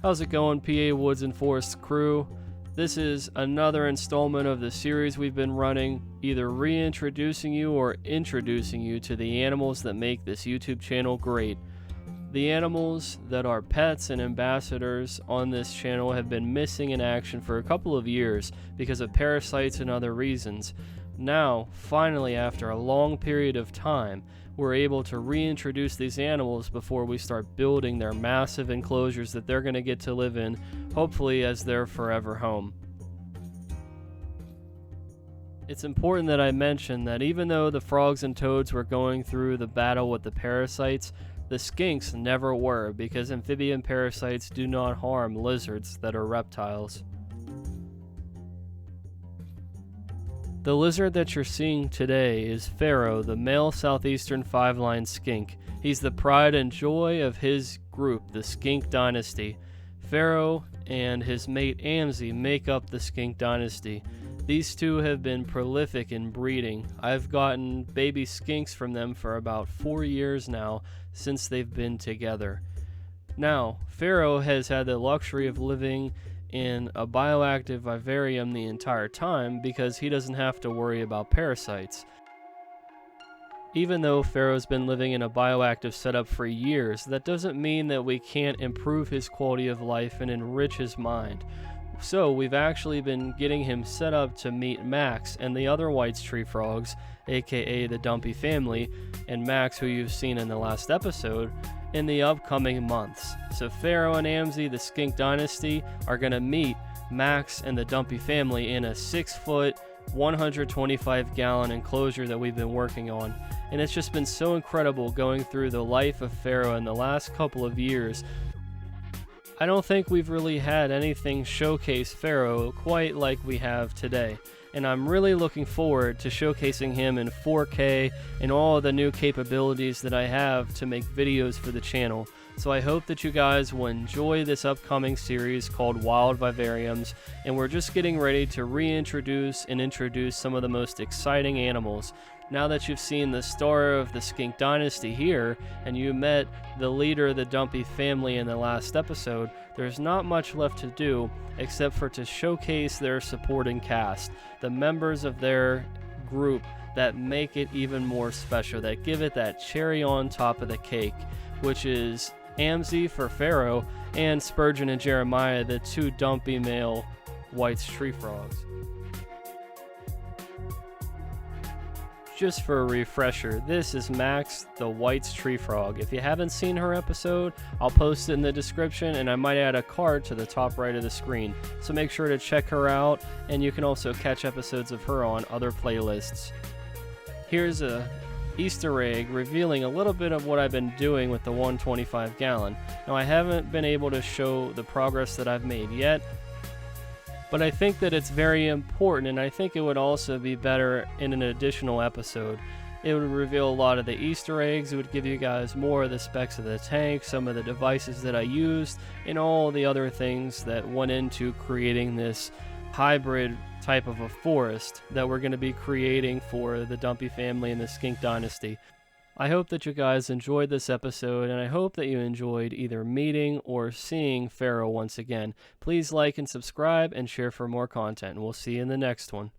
How's it going, PA Woods and Forest crew? This is another installment of the series we've been running, either reintroducing you or introducing you to the animals that make this YouTube channel great. The animals that are pets and ambassadors on this channel have been missing in action for a couple of years because of parasites and other reasons. Now, finally, after a long period of time, we're able to reintroduce these animals before we start building their massive enclosures that they're going to get to live in, hopefully as their forever home. It's important that I mention that even though the frogs and toads were going through the battle with the parasites, the skinks never were, because amphibian parasites do not harm lizards that are reptiles. The lizard that you're seeing today is Pharaoh, the male Southeastern Five-lined Skink. He's the pride and joy of his group, the Skink Dynasty. Pharaoh and his mate Amzi make up the Skink Dynasty. These two have been prolific in breeding. I've gotten baby skinks from them for about 4 years now since they've been together. Now, Pharaoh has had the luxury of living in a bioactive vivarium the entire time because he doesn't have to worry about parasites. Even though Pharaoh's been living in a bioactive setup for years, that doesn't mean that we can't improve his quality of life and enrich his mind. So we've actually been getting him set up to meet Max and the other White's tree frogs, aka the Dumpy family, and Max, who you've seen in the last episode, in the upcoming months. So Pharaoh and Amzi, the Skink Dynasty, are going to meet Max and the Dumpy family in a 6-foot, 125-gallon enclosure that we've been working on. And it's just been so incredible going through the life of Pharaoh in the last couple of years. I don't think we've really had anything showcase Pharaoh quite like we have today. And I'm really looking forward to showcasing him in 4K and all of the new capabilities that I have to make videos for the channel. So I hope that you guys will enjoy this upcoming series called Wild Vivariums, and we're just getting ready to reintroduce and introduce some of the most exciting animals. Now that you've seen the star of the Skink Dynasty here, and you met the leader of the Dumpy family in the last episode, there's not much left to do except for to showcase their supporting cast, the members of their group that make it even more special, that give it that cherry on top of the cake, which is Amzi for Pharaoh and Spurgeon and Jeremiah, the two Dumpy male White's tree frogs. Just for a refresher, this is Max, the White's tree frog. If you haven't seen her episode, I'll post it in the description, and I might add a card to the top right of the screen. So make sure to check her out, and you can also catch episodes of her on other playlists. Here's a Easter egg revealing a little bit of what I've been doing with the 125-gallon. Now, I haven't been able to show the progress that I've made yet, but I think that it's very important, and I think it would also be better in an additional episode. It would reveal a lot of the Easter eggs, it would give you guys more of the specs of the tank, some of the devices that I used, and all the other things that went into creating this hybrid type of a forest that we're going to be creating for the Dumpy family and the Skink Dynasty. I hope that you guys enjoyed this episode, and I hope that you enjoyed either meeting or seeing Pharaoh once again. Please like and subscribe and share for more content, and we'll see you in the next one.